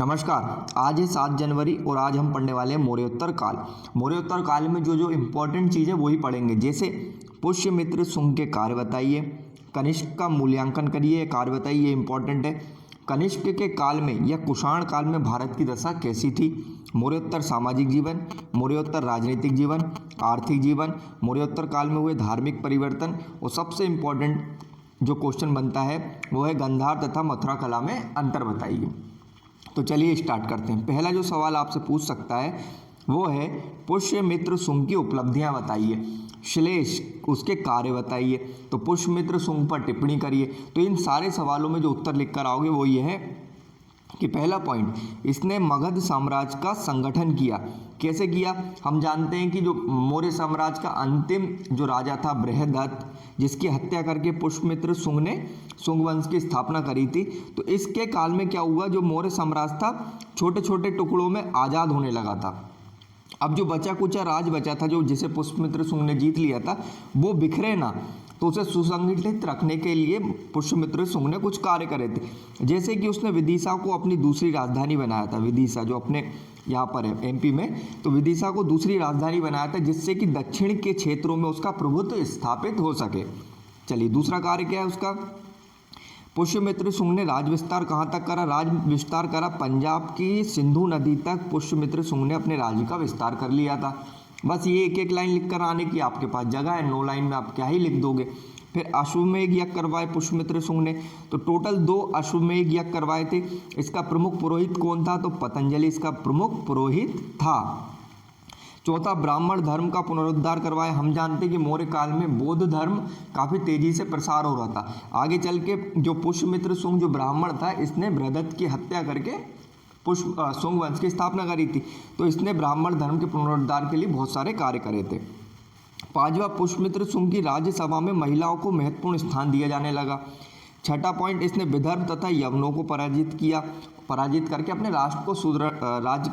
नमस्कार। आज है 7 जनवरी और आज हम पढ़ने वाले हैं मौर्योत्तर काल। मौर्योत्तर काल में जो जो इम्पोर्टेंट चीज़ है वही पढ़ेंगे, जैसे पुष्यमित्र शुंग के कार्य बताइए, कनिष्क का मूल्यांकन करिए, कार्य बताइए, ये इंपॉर्टेंट है। कनिष्क के काल में या कुषाण काल में भारत की दशा कैसी थी, मौर्योत्तर सामाजिक जीवन, मौर्योत्तर राजनीतिक जीवन, आर्थिक जीवन, मौर्योत्तर काल में हुए धार्मिक परिवर्तन, और सबसे इम्पोर्टेंट जो क्वेश्चन बनता है वो है गंधार तथा मथुरा कला में अंतर बताइए। तो चलिए स्टार्ट करते हैं। पहला जो सवाल आपसे पूछ सकता है वो है पुष्यमित्र शुंग की उपलब्धियां बताइए, श्लेष उसके कार्य बताइए, तो पुष्यमित्र शुंग पर टिप्पणी करिए। तो इन सारे सवालों में जो उत्तर लिख कर आओगे वो ये है कि पहला पॉइंट, इसने मगध साम्राज्य का संगठन किया। कैसे किया? हम जानते हैं कि जो मौर्य साम्राज्य का अंतिम जो राजा था बृहदत्त, जिसकी हत्या करके पुष्यमित्र शुंग ने शुंग वंश की स्थापना करी थी, तो इसके काल में क्या हुआ, जो मौर्य साम्राज्य था छोटे छोटे टुकड़ों में आज़ाद होने लगा था। अब जो बचा कुचा राज बचा था, जो जिसे पुष्यमित्र शुंग ने जीत लिया था, वो बिखरे ना, तो उसे सुसंगठित रखने के लिए पुष्यमित्र शुंग ने कुछ कार्य करे थे। जैसे कि उसने विदिशा को अपनी दूसरी राजधानी बनाया था, विदिशा जो अपने यहाँ पर है एमपी में, तो विदिशा को दूसरी राजधानी बनाया था, जिससे कि दक्षिण के क्षेत्रों में उसका प्रभुत्व स्थापित हो सके। चलिए दूसरा कार्य क्या है उसका, पुष्यमित्र शुंग ने राज विस्तार कहाँ तक करा, राज विस्तार करा पंजाब की सिंधु नदी तक पुष्यमित्र शुंग ने अपने राज्य का विस्तार कर लिया था। बस ये एक एक लाइन लिख कर आने की आपके पास जगह है, 9 लाइन में आप क्या ही लिख दोगे। फिर अश्वमेध यज्ञ करवाए पुष्यमित्र शुंग ने, तो टोटल 2 अश्वमेध यज्ञ करवाए थे। इसका प्रमुख पुरोहित कौन था, तो पतंजलि इसका प्रमुख पुरोहित था। चौथा, ब्राह्मण धर्म का पुनरुद्धार करवाया। हम जानते हैं कि मौर्य काल में बौद्ध धर्म काफ़ी तेजी से प्रसार हो रहा था। आगे चल के जो पुष्यमित्र शुंग जो ब्राह्मण था, इसने बृहदत्त की हत्या करके शुंग वंश की स्थापना करी थी, तो इसने ब्राह्मण धर्म के पुनरुद्धार के लिए बहुत सारे कार्य करे थे। पांचवा, पुष्यमित्र शुंग की राज्यसभा में महिलाओं को महत्वपूर्ण स्थान दिया जाने लगा। छठा पॉइंट, इसने विदर्भ तथा यवनों को पराजित किया, पराजित करके अपने राज्य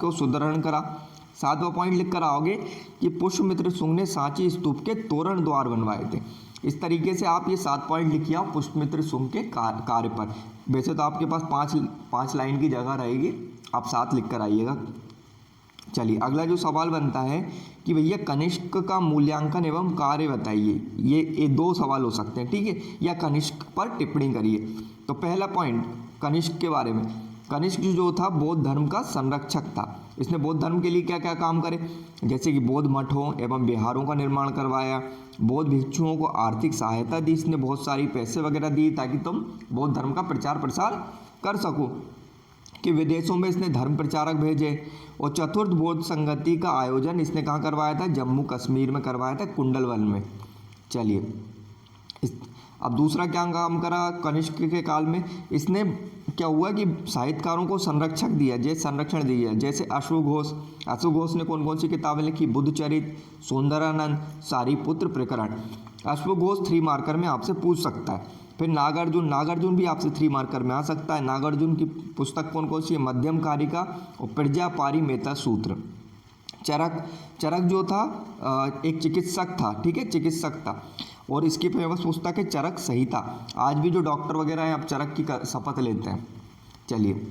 को सुदृढ़ करा। सातवां पॉइंट लिख कर आओगे कि पुष्यमित्र शुंग ने सांची स्तूप के तोरण द्वार बनवाए थे। इस तरीके से आप ये 7 पॉइंट लिखिए आओ पुष्यमित्र शुंग के कार्य पर। वैसे तो आपके पास 5 लाइन की जगह रहेगी, आप 7 लिख कर आइएगा। चलिए अगला जो सवाल बनता है कि भैया कनिष्क का मूल्यांकन एवं कार्य बताइए। ये 2 सवाल हो सकते हैं, ठीक है, या कनिष्क पर टिप्पणी करिए। तो पहला पॉइंट कनिष्क के बारे में, कनिष्क जो था बौद्ध धर्म का संरक्षक था। इसने बौद्ध धर्म के लिए क्या क्या काम करे, जैसे कि बौद्ध मठों एवं विहारों का निर्माण करवाया, बौद्ध भिक्षुओं को आर्थिक सहायता दी, इसने बहुत सारी पैसे वगैरह दी ताकि तुम बौद्ध धर्म का प्रचार प्रसार कर सको, कि विदेशों में इसने धर्म प्रचारक भेजे। और चतुर्थ, बौद्ध संगति का आयोजन इसने कहाँ करवाया था, जम्मू कश्मीर में करवाया था, कुंडलवन में। चलिए अब दूसरा क्या काम करा कनिष्क के काल में, इसने क्या हुआ कि साहित्यकारों को संरक्षक दिया, जैसे संरक्षण दिया, जैसे अश्वघोष ने कौन कौन सी किताबें लिखी, बुद्धचरित, सौंदरानंद, सारिपुत्र प्रकरण। अश्वघोष 3 मार्कर में आपसे पूछ सकता है। फिर नागार्जुन भी आपसे 3 मार्कर में आ सकता है। नागार्जुन की पुस्तक कौन कौन सी है, मध्यम कारिका और प्रजापारिमेता सूत्र। चरक जो था एक चिकित्सक था, ठीक है, चिकित्सक था, और इसकी फेमस पुस्तक है चरक संहिता। आज भी जो डॉक्टर वगैरह हैं आप चरक की शपथ लेते हैं। चलिए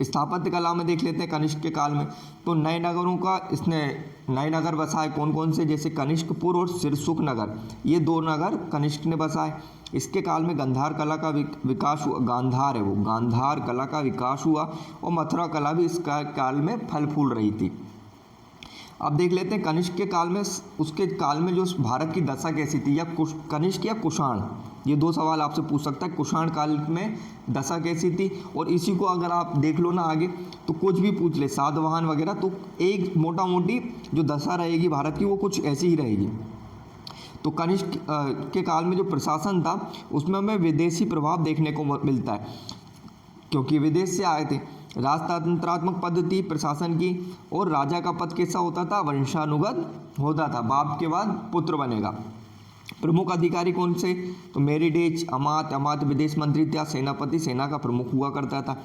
स्थापत्य कला में देख लेते हैं कनिष्क के काल में, तो नए नगरों का इसने नए नगर बसाए कौन कौन से, जैसे कनिष्कपुर और सिरसुख नगर, ये 2 नगर कनिष्क ने बसाए। इसके काल में गांधार कला का विकास हुआ, गांधार कला का विकास हुआ, और मथुरा कला भी इस काल में फल फूल रही थी। अब देख लेते हैं कनिष्क के काल में, उसके काल में जो भारत की दशा कैसी थी, या कनिष्क या कुषाण, ये 2 सवाल आपसे पूछ सकता है। कुषाण काल में दशा कैसी थी, और इसी को अगर आप देख लो ना आगे तो कुछ भी पूछ ले, सातवाहन वगैरह, तो एक मोटा मोटी जो दशा रहेगी भारत की वो कुछ ऐसी ही रहेगी। तो कनिष्क के काल में जो प्रशासन था उसमें हमें विदेशी प्रभाव देखने को मिलता है, क्योंकि विदेश से आए थे। राजतंत्रात्मक पद्धति प्रशासन की, और राजा का पद कैसा होता था, वंशानुगत होता था, बाप के बाद पुत्र बनेगा। प्रमुख अधिकारी कौन से, तो मेरिडेज, अमात्य विदेश मंत्री था, सेनापति सेना का प्रमुख हुआ करता था।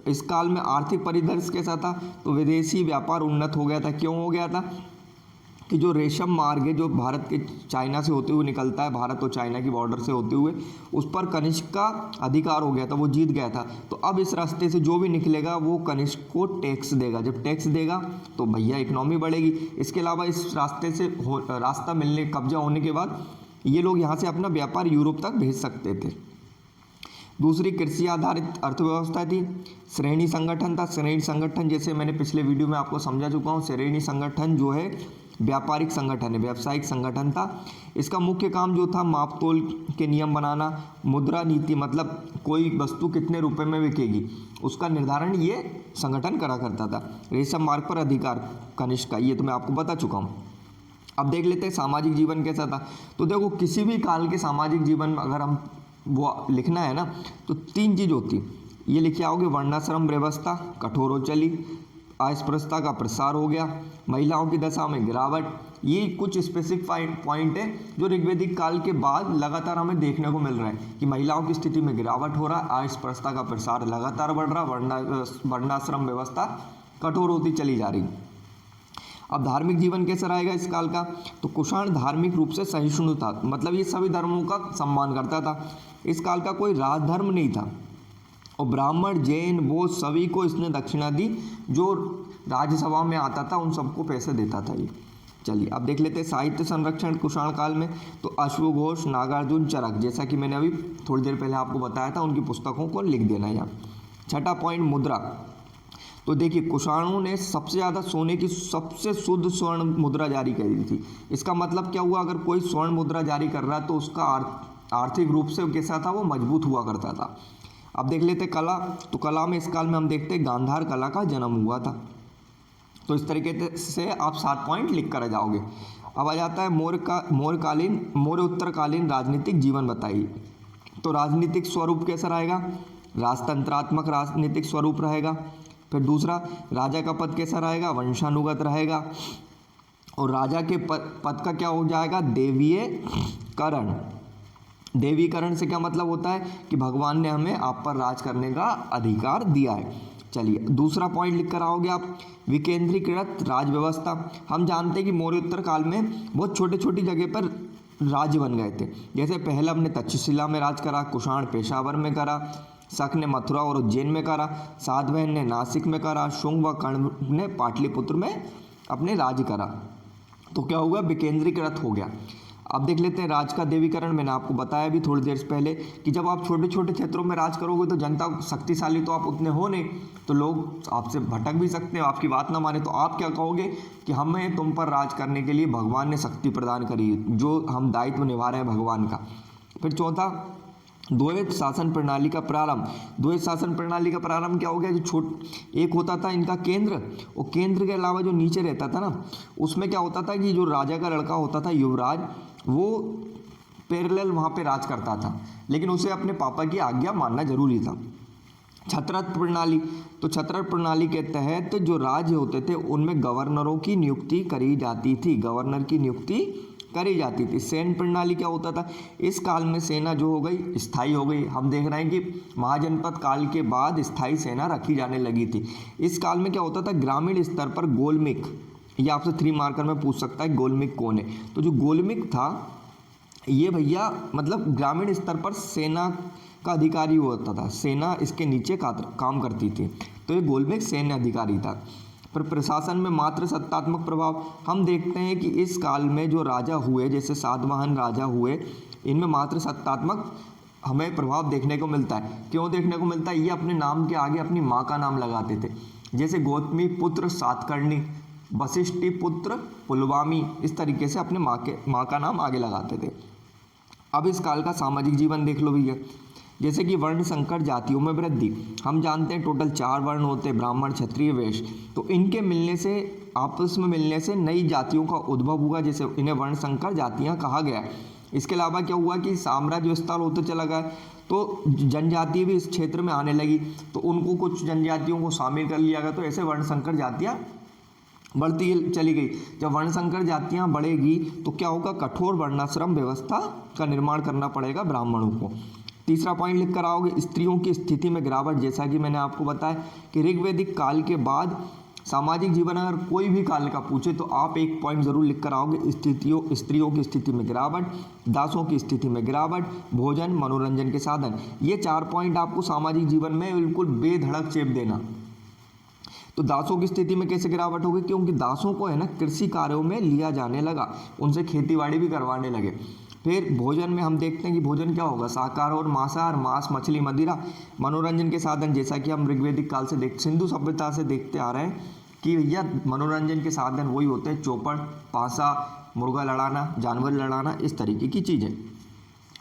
इस काल में आर्थिक परिदृश्य कैसा था, तो विदेशी व्यापार उन्नत हो गया था। क्यों हो गया था, कि जो रेशम मार्ग है जो भारत के चाइना से होते हुए निकलता है, भारत और चाइना की बॉर्डर से होते हुए, उस पर कनिष्क का अधिकार हो गया था, वो जीत गया था। तो अब इस रास्ते से जो भी निकलेगा वो कनिष्क को टैक्स देगा। जब टैक्स देगा तो भैया इकोनॉमी बढ़ेगी। इसके अलावा इस रास्ते से रास्ता मिलने, कब्जा होने के बाद ये लोग यहाँ से अपना व्यापार यूरोप तक भेज सकते थे। दूसरी कृषि आधारित अर्थव्यवस्था थी। श्रेणी संगठन था। श्रेणी संगठन जैसे मैंने पिछले वीडियो में आपको समझा चुका हूँ, श्रेणी संगठन जो है व्यापारिक संगठन है, व्यावसायिक संगठन था। इसका मुख्य काम जो था मापतोल के नियम बनाना, मुद्रा नीति मतलब कोई वस्तु कितने रुपए में बिकेगी उसका निर्धारण ये संगठन करा करता था। रेशम मार्ग पर अधिकार कनिष्क का, ये तो मैं आपको बता चुका हूँ। अब देख लेते हैं सामाजिक जीवन कैसा था। तो देखो किसी भी काल के सामाजिक जीवन में अगर हम वो लिखना है ना तो 3 चीज़ होती। ये लिखे आओगे, वर्णाश्रम व्यवस्था कठोर हो चली, अस्पृश्यता का प्रसार हो गया, महिलाओं की दशा में गिरावट। ये कुछ स्पेसिफिक पॉइंट है जो ऋग्वैदिक काल के बाद लगातार हमें देखने को मिल रहा है कि महिलाओं की स्थिति में गिरावट हो रहा है, अस्पृश्यता का प्रसार लगातार बढ़ रहा, वर्णाश्रम व्यवस्था कठोर होती चली जा रही। अब धार्मिक जीवन कैसा रहेगा इस काल का, तो कुषाण धार्मिक रूप से सहिष्णु था, मतलब ये सभी धर्मों का सम्मान करता था। इस काल का कोई राजधर्म नहीं था और ब्राह्मण जैन वो सभी को इसने दक्षिणा दी, जो राज्यसभा में आता था उन सबको पैसे देता था ये। चलिए अब देख लेते हैं साहित्य संरक्षण कुषाण काल में। तो अश्वघोष, नागार्जुन, चरक, जैसा कि मैंने अभी थोड़ी देर पहले आपको बताया था, उनकी पुस्तकों को लिख देना यहाँ। छठा पॉइंट मुद्रा। तो देखिए कुषाणों ने सबसे ज़्यादा सोने की सबसे शुद्ध स्वर्ण मुद्रा जारी करी थी। इसका मतलब क्या हुआ, अगर कोई स्वर्ण मुद्रा जारी कर रहा है तो उसका आर्थिक रूप से कैसा था, वो मजबूत हुआ करता था। अब देख लेते कला। तो कला में इस काल में हम देखते हैं गांधार कला का जन्म हुआ था। तो इस तरीके से आप 7 पॉइंट लिख कर जाओगे। अब आ जाता है मौर्य उत्तरकालीन राजनीतिक जीवन बताइए। तो राजनीतिक स्वरूप कैसा रहेगा, राजतंत्रात्मक राजनीतिक स्वरूप रहेगा। फिर दूसरा, राजा का पद कैसा रहेगा, वंशानुगत रहेगा। और राजा के पद का क्या हो जाएगा, देवीयकरण। देवीकरण से क्या मतलब होता है कि भगवान ने हमें आप पर राज करने का अधिकार दिया है। चलिए दूसरा पॉइंट लिख कर आओगे आप, विकेंद्रीकृत राज व्यवस्था। हम जानते हैं कि मौर्योत्तर काल में बहुत छोटी छोटी जगह पर राज्य बन गए थे। जैसे पहले हमने तक्षशिला में राज करा, कुषाण पेशावर में करा, शक ने मथुरा और उज्जैन में करा, सातवाहन ने नासिक में करा, शुंग व कर्ण ने पाटलिपुत्र में अपने राज करा। तो क्या हुआ, विकेंद्रीकृत हो गया। अब देख लेते हैं राज का देवीकरण। मैंने आपको बताया भी थोड़ी देर से पहले कि जब आप छोटे छोटे क्षेत्रों में राज करोगे तो जनता शक्तिशाली तो आप उतने हो नहीं, तो लोग आपसे भटक भी सकते हैं, आपकी बात ना माने। तो आप क्या कहोगे कि हमें तुम पर राज करने के लिए भगवान ने शक्ति प्रदान करी, जो हम दायित्व निभा रहे हैं भगवान का। फिर चौथा, द्वैत शासन प्रणाली का प्रारंभ। द्वैत शासन प्रणाली का प्रारंभ क्या हो गया, जो एक होता था इनका केंद्र, और केंद्र के अलावा जो नीचे रहता था ना, उसमें क्या होता था कि जो राजा का लड़का होता था युवराज, वो पैरेलल वहाँ पे राज करता था, लेकिन उसे अपने पापा की आज्ञा मानना जरूरी था। छत्रत प्रणाली। तो छत्रत प्रणाली के तहत जो राज्य होते थे उनमें गवर्नरों की नियुक्ति करी जाती थी, गवर्नर की नियुक्ति करी जाती थी। सैन्य प्रणाली क्या होता था, इस काल में सेना जो हो गई स्थायी हो गई। हम देख रहे हैं कि महाजनपद काल के बाद स्थायी सेना रखी जाने लगी थी। इस काल में क्या होता था, ग्रामीण स्तर पर गोलमिक, ये आपसे 3 मार्कर में पूछ सकता है गोलमिक कौन है। तो जो गोलमिक था ये भैया मतलब ग्रामीण स्तर पर सेना का अधिकारी होता था, सेना इसके नीचे काम करती थी, तो ये गोलमिक सैन्य अधिकारी था। पर प्रशासन में मात्र सत्तात्मक प्रभाव। हम देखते हैं कि इस काल में जो राजा हुए, जैसे सातवाहन राजा हुए, इनमें मात्र सत्तात्मक हमें प्रभाव देखने को मिलता है। क्यों देखने को मिलता है, ये अपने नाम के आगे अपनी माँ का नाम लगाते थे। जैसे गौतमी पुत्र सातकर्णी, वशिष्ठी पुत्र पुलवामी, इस तरीके से अपने माँ का नाम आगे लगाते थे। अब इस काल का सामाजिक जीवन देख लो भैया। जैसे कि वर्ण संकर, जातियों में वृद्धि। हम जानते हैं टोटल 4 वर्ण होते हैं, ब्राह्मण क्षत्रिय वैश्य। तो इनके मिलने से, आपस में मिलने से नई जातियों का उद्भव हुआ, जैसे इन्हें वर्ण संकर जातियाँ कहा गया। इसके अलावा क्या हुआ कि साम्राज्य विस्तार होते चला गया, तो जनजाति भी इस क्षेत्र में आने लगी, तो उनको कुछ जनजातियों को शामिल कर लिया गया। तो ऐसे वर्ण संकर जातियाँ बढ़ती चली गई। जब वर्ण संकर जातियाँ बढ़ेगी तो क्या होगा, कठोर वर्णाश्रम व्यवस्था का निर्माण करना पड़ेगा ब्राह्मणों को। तीसरा पॉइंट लिख कर आओगे, स्त्रियों की स्थिति में गिरावट। जैसा कि मैंने आपको बताया कि ऋग्वैदिक काल के बाद सामाजिक जीवन अगर कोई भी काल का पूछे तो आप एक पॉइंट जरूर लिख कर आओगे, स्त्रियों की स्थिति में गिरावट, दासों की स्थिति में गिरावट, भोजन, मनोरंजन के साधन। ये 4 पॉइंट आपको सामाजिक जीवन में बिल्कुल बेधड़क चेप देना। तो दासों की स्थिति में कैसे गिरावट होगी? क्योंकि दासों को है ना कृषि कार्यों में लिया जाने लगा, उनसे खेतीबाड़ी भी करवाने लगे। फिर भोजन में हम देखते हैं कि भोजन क्या होगा, शाकाहार और मांसाहार, मांस, मछली, मदिरा। मनोरंजन के साधन जैसा कि हम ऋग्वैदिक काल से सिंधु सभ्यता से देखते आ रहे हैं कि भैया मनोरंजन के साधन वही होते हैं, चौपड़, पासा, मुर्गा लड़ाना, जानवर लड़ाना, इस तरीके की चीज़ें।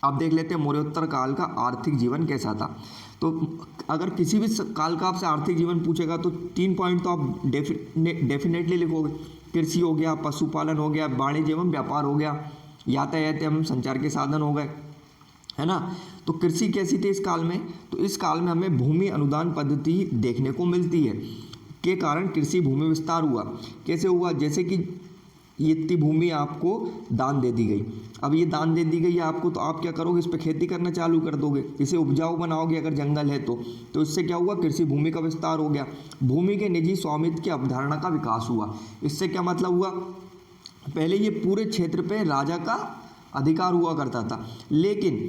अब देख लेते हैं मौर्योत्तर काल का आर्थिक जीवन कैसा था। तो अगर किसी भी काल का आपसे आर्थिक जीवन पूछेगा तो 3 पॉइंट तो आप डेफिनेटली लिखोगे। कृषि हो गया, पशुपालन हो गया, वाणिज्य एवं व्यापार हो गया, यातायात एवं संचार के साधन हो गए, है ना। तो कृषि कैसी थी इस काल में? तो इस काल में हमें भूमि अनुदान पद्धति देखने को मिलती है, के कारण कृषि भूमि विस्तार हुआ। कैसे हुआ? जैसे कि ये इतनी भूमि आपको दान दे दी गई, अब ये दान दे दी गई है आपको, तो आप क्या करोगे? इस पर खेती करना चालू कर दोगे, इसे उपजाऊ बनाओगे अगर जंगल है तो इससे क्या हुआ? कृषि भूमि का विस्तार हो गया। भूमि के निजी स्वामित्व की अवधारणा का विकास हुआ। इससे क्या मतलब हुआ? पहले ये पूरे क्षेत्र पे राजा का अधिकार हुआ करता था, लेकिन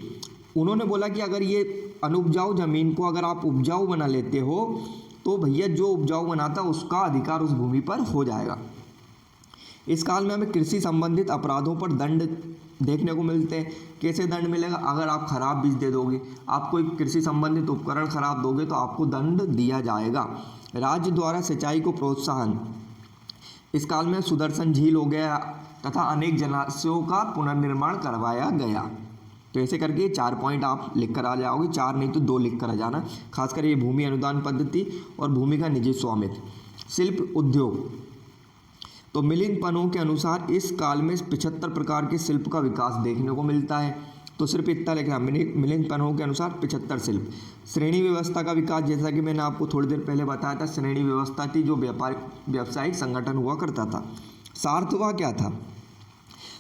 उन्होंने बोला कि अगर ये अनुपजाऊ जमीन को अगर आप उपजाऊ बना लेते हो तो भैया जो उपजाऊ बनाता उसका अधिकार उस भूमि पर हो जाएगा। इस काल में हमें कृषि संबंधित अपराधों पर दंड देखने को मिलते हैं। कैसे दंड मिलेगा? अगर आप खराब बीज दे दोगे, आप कोई कृषि संबंधित उपकरण खराब दोगे तो आपको दंड दिया जाएगा। राज्य द्वारा सिंचाई को प्रोत्साहन, इस काल में सुदर्शन झील हो गया तथा अनेक जलाशयों का पुनर्निर्माण करवाया गया। तो ऐसे करके 4 पॉइंट आप लिख कर आ जाओगे, 4 नहीं तो 2 लिख कर आ जाना। खासकर ये भूमि अनुदान पद्धति और भूमि का निजी स्वामित्व। शिल्प उद्योग, तो मिलिंद पन्नों के अनुसार इस काल में 75 प्रकार के शिल्प का विकास देखने को मिलता है। तो सिर्फ इतना लिखना, मिलिंद पन्नों के अनुसार 75 शिल्प। श्रेणी व्यवस्था का विकास, जैसा कि मैंने आपको थोड़ी देर पहले बताया था, श्रेणी व्यवस्था थी जो व्यावसायिक संगठन हुआ करता था। सार्थवा क्या था?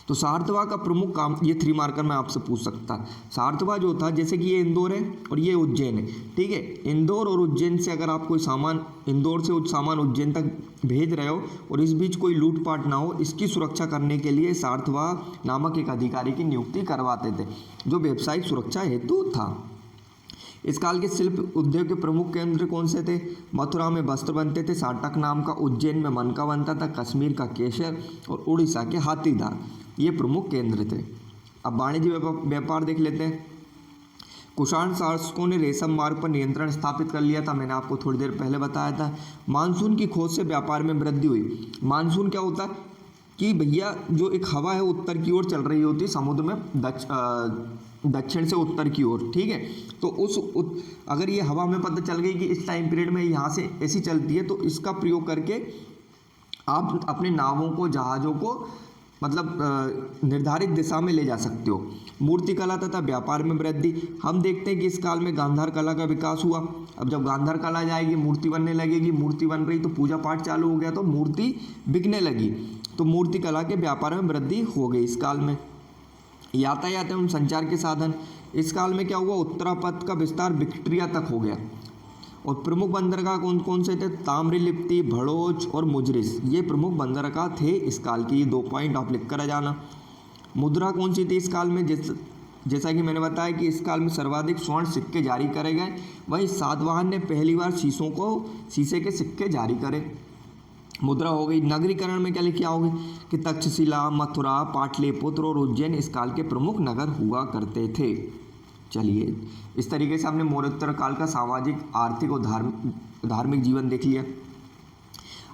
तो सार्थवा का प्रमुख काम, ये 3 मार्कर में आपसे पूछ सकता। सार्थवा जो था, जैसे कि ये इंदौर है और ये उज्जैन है, ठीक है। इंदौर और उज्जैन से अगर आप कोई सामान, इंदौर से सामान उज्जैन तक भेज रहे हो और इस बीच कोई लूटपाट ना हो, इसकी सुरक्षा करने के लिए सार्थवा नामक एक अधिकारी की नियुक्ति करवाते थे, जो व्यावसायिक सुरक्षा हेतु था। इस काल के शिल्प उद्योग के प्रमुख केंद्र कौन से थे? मथुरा में वस्त्र बनते थे, साटक नाम का, उज्जैन में मनका बनता था, कश्मीर का केसर और उड़ीसा के हाथीदार, ये प्रमुख केंद्र थे। अब वाणिज्य व्यापार देख लेते हैं। कुषाण शासकों ने रेशम मार्ग पर नियंत्रण स्थापित कर लिया था, मैंने आपको थोड़ी देर पहले बताया था। मानसून की खोज से व्यापार में वृद्धि हुई। मानसून क्या होता है कि भैया जो एक हवा है उत्तर की ओर चल रही होती है समुद्र में, दक्षिण से उत्तर की ओर, ठीक है। तो अगर ये हवा में पता चल गई कि इस टाइम पीरियड में यहाँ से ऐसी चलती है, तो इसका प्रयोग करके आप अपने नावों को, जहाज़ों को मतलब निर्धारित दिशा में ले जा सकते हो। मूर्तिकला तथा व्यापार में वृद्धि, हम देखते हैं कि इस काल में गांधार कला का विकास हुआ। अब जब गांधार कला जाएगी, मूर्ति बनने लगेगी, मूर्ति बन रही तो पूजा पाठ चालू हो गया, तो मूर्ति बिकने लगी, तो मूर्ति कला के व्यापार में वृद्धि हो गई इस काल में। यातायात एवं संचार के साधन, इस काल में क्या हुआ? उत्तरापथ का विस्तार विक्टोरिया तक हो गया। और प्रमुख बंदरगाह कौन कौन से थे? ताम्रलिप्ति, भड़ोच और मुजरिस, ये प्रमुख बंदरगाह थे इस काल की। ये 2 पॉइंट आप लिख कर आ जाना। मुद्रा कौन सी थी इस काल में? जैसा कि मैंने बताया कि इस काल में सर्वाधिक स्वर्ण सिक्के जारी करे गए। वहीं सातवाहन ने पहली बार शीशे के सिक्के जारी करे। मुद्रा हो गई। नगरीकरण में क्या लिखे आओगे कि तक्षशिला, मथुरा, पाटलिपुत्र और उज्जैन इस काल के प्रमुख नगर हुआ करते थे। चलिए, इस तरीके से हमने मौर्योत्तर काल का सामाजिक, आर्थिक और धार्मिक जीवन देख लिया।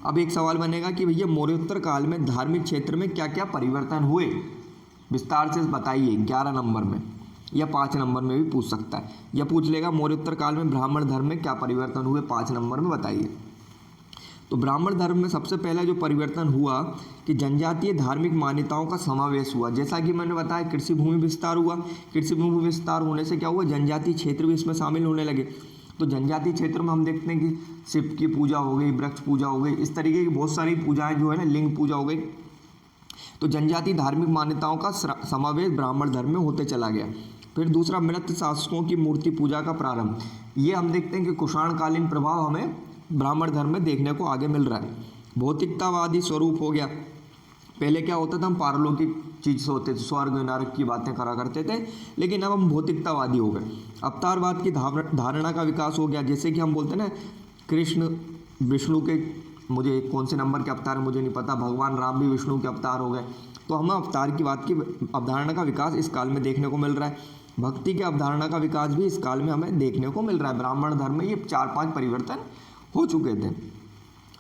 अब एक सवाल बनेगा कि भैया मौर्योत्तर काल में धार्मिक क्षेत्र में क्या क्या परिवर्तन हुए, विस्तार से बताइए। 11 नंबर में या 5 नंबर में भी पूछ सकता है, या पूछ लेगा मौर्योत्तर काल में ब्राह्मण धर्म में क्या परिवर्तन हुए, 5 नंबर में बताइए। तो ब्राह्मण धर्म में सबसे पहला जो परिवर्तन हुआ कि जनजातीय धार्मिक मान्यताओं का समावेश हुआ। जैसा कि मैंने बताया, कृषि भूमि विस्तार हुआ। कृषि भूमि विस्तार होने से क्या हुआ? जनजातीय क्षेत्र भी इसमें शामिल होने लगे। तो जनजातीय क्षेत्र में हम देखते हैं कि शिव की पूजा हो गई, वृक्ष पूजा हो गई, इस तरीके की बहुत सारी पूजाएं जो है ना, लिंग पूजा हो गई। तो जनजातीय धार्मिक मान्यताओं का समावेश ब्राह्मण धर्म में होते चला गया। फिर दूसरा, मृत शासकों की मूर्ति पूजा का प्रारंभ। ये हम देखते हैं कि कुषाणकालीन प्रभाव हमें ब्राह्मण धर्म में देखने को आगे मिल रहा है। भौतिकतावादी स्वरूप हो गया। पहले क्या होता था, हम पारलौकिक चीज से होते थे, स्वर्ग नरक की बातें करा करते थे, लेकिन अब हम भौतिकतावादी हो गए। अवतारवाद की धारणा का विकास हो गया। जैसे कि हम बोलते हैं ना, कृष्ण विष्णु के, मुझे कौन से नंबर के अवतार मुझे नहीं पता, भगवान राम भी विष्णु के अवतार हो गए। तो हमें अवतार की बात की अवधारणा का विकास इस काल में देखने को मिल रहा है। भक्ति की अवधारणा का विकास भी इस काल में हमें देखने को मिल रहा है। ब्राह्मण धर्म में ये 4-5 परिवर्तन हो चुके थे।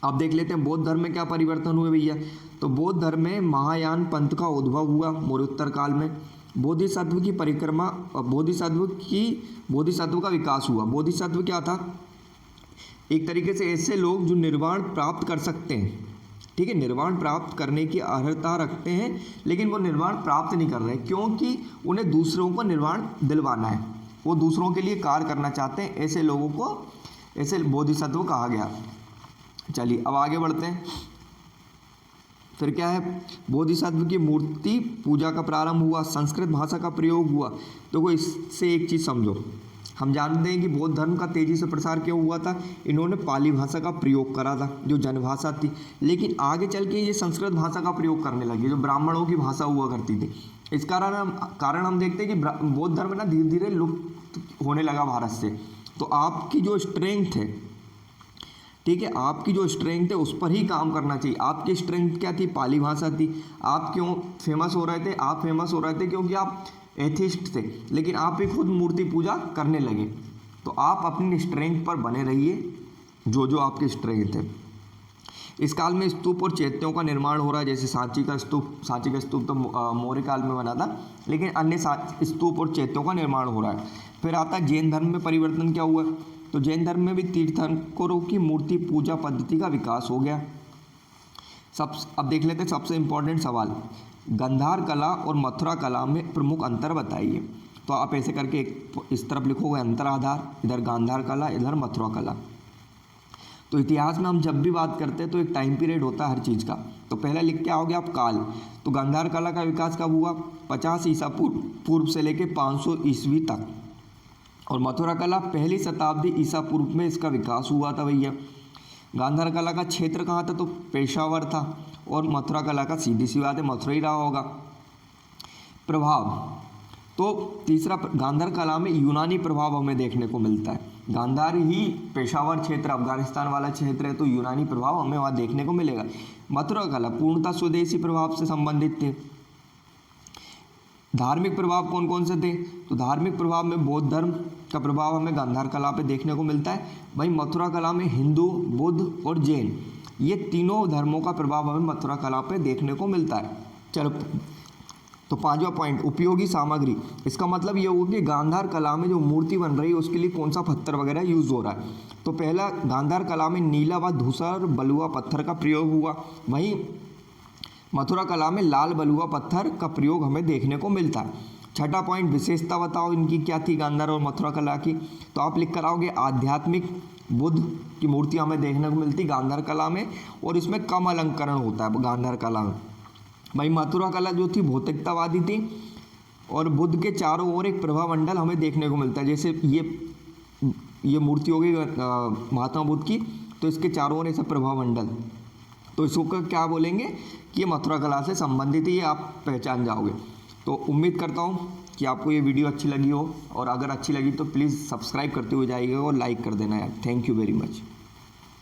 अब देख लेते हैं बौद्ध धर्म में क्या परिवर्तन हुए भैया। तो बौद्ध धर्म में महायान पंथ का उद्भव हुआ मौर्योत्तर काल में। बोधिसत्व की परिक्रमा, बोधिसत्व का विकास हुआ। बोधिसत्व क्या था, एक तरीके से ऐसे लोग जो निर्वाण प्राप्त कर सकते हैं, ठीक है, निर्वाण प्राप्त करने की अर्हता रखते हैं, लेकिन वो निर्वाण प्राप्त नहीं कर रहे क्योंकि उन्हें दूसरों को निर्वाण दिलवाना है, वो दूसरों के लिए कार्य करना चाहते हैं। ऐसे लोगों को ऐसे बोधिसत्व कहा गया। चलिए अब आगे बढ़ते हैं। फिर क्या है, बोधिसत्व की मूर्ति पूजा का प्रारंभ हुआ, संस्कृत भाषा का प्रयोग हुआ। तो इससे एक चीज़ समझो, हम जानते हैं कि बौद्ध धर्म का तेजी से प्रसार क्यों हुआ था, इन्होंने पाली भाषा का प्रयोग करा था जो जनभाषा थी, लेकिन आगे चल के ये संस्कृत भाषा का प्रयोग करने लगे जो ब्राह्मणों की भाषा हुआ करती थी। इस कारण हम देखते हैं कि बौद्ध धर्म ना धीरे धीरे लुप्त होने लगा भारत से। तो आपकी जो स्ट्रेंथ है, ठीक है, आपकी जो स्ट्रेंथ है उस पर ही काम करना चाहिए। आपकी स्ट्रेंथ क्या थी, पाली भाषा थी। आप क्यों फेमस हो रहे थे, आप फेमस हो रहे थे क्योंकि आप एथिस्ट थे, लेकिन आप भी खुद मूर्ति पूजा करने लगे। तो आप अपनी स्ट्रेंथ पर बने रहिए, जो आपकी स्ट्रेंथ है। इस काल में स्तूप और चैत्यों का निर्माण हो रहा है। जैसे सांची का स्तूप तो मौर्य काल में बना था, लेकिन अन्य स्तूप और चैत्यों का निर्माण हो रहा है। फिर आता है जैन धर्म में परिवर्तन क्या हुआ। तो जैन धर्म में भी तीर्थंकरों की मूर्ति पूजा पद्धति का विकास हो गया। अब देख लेते हैं सबसे इम्पोर्टेंट सवाल, गांधार कला और मथुरा कला में प्रमुख अंतर बताइए। तो आप ऐसे करके इस तरफ लिखोगे अंतराधार, इधर गांधार कला, इधर मथुरा कला। तो इतिहास में हम जब भी बात करते हैं तो एक टाइम पीरियड होता है हर चीज़ का। तो पहला लिख के आओगे आप काल। तो गांधार कला का विकास कब हुआ, 50 ईसा पूर्व से लेके 500 ईस्वी तक। और मथुरा कला 1ली शताब्दी ईसा पूर्व में इसका विकास हुआ था भैया। गांधार कला का क्षेत्र कहाँ था, तो पेशावर था। और मथुरा कला का सीधी सी बात है मथुरा ही रहा होगा। प्रभाव, तो तीसरा, गांधार कला में यूनानी प्रभाव हमें देखने को मिलता है। गांधार ही पेशावर क्षेत्र, अफगानिस्तान वाला क्षेत्र है, तो यूनानी प्रभाव हमें वहाँ देखने को मिलेगा। मथुरा कला पूर्णतः स्वदेशी प्रभाव से संबंधित थे। धार्मिक प्रभाव कौन कौन से थे, तो धार्मिक प्रभाव में बौद्ध धर्म का प्रभाव हमें गांधार कला पे देखने को मिलता है। वहीं मथुरा कला में हिंदू, बुद्ध और जैन, ये तीनों धर्मों का प्रभाव हमें मथुरा कला पे देखने को मिलता है। चलो, तो 5वां पॉइंट, उपयोगी सामग्री। इसका मतलब ये होगा कि गांधार कला में जो मूर्ति बन रही है उसके लिए कौन सा पत्थर वगैरह यूज हो रहा है। तो पहला, गांधार कला में नीला व धूसर बलुआ पत्थर का प्रयोग हुआ। वहीं मथुरा कला में लाल बलुआ पत्थर का प्रयोग हमें देखने को मिलता है। 6वां पॉइंट, विशेषता बताओ इनकी क्या थी गांधार और मथुरा कला की। तो आप लिख कर आओगे आध्यात्मिक बुद्ध की मूर्ति हमें देखने को मिलती गांधार कला में, और इसमें कम अलंकरण होता है गांधार कला में। भाई मथुरा कला जो थी भौतिकतावादी थी, और बुद्ध के चारों ओर एक प्रभामंडल हमें देखने को मिलता है। जैसे ये मूर्ति हो गई महात्मा बुद्ध की, तो इसके चारों ओर ऐसा प्रभामंडल, तो इसको क्या बोलेंगे कि ये मथुरा कला से संबंधित है, ये आप पहचान जाओगे। तो उम्मीद करता हूँ कि आपको ये वीडियो अच्छी लगी हो, और अगर अच्छी लगी तो प्लीज़ सब्सक्राइब करते हुए जाइएगा और लाइक कर देना यार। Thank you very much.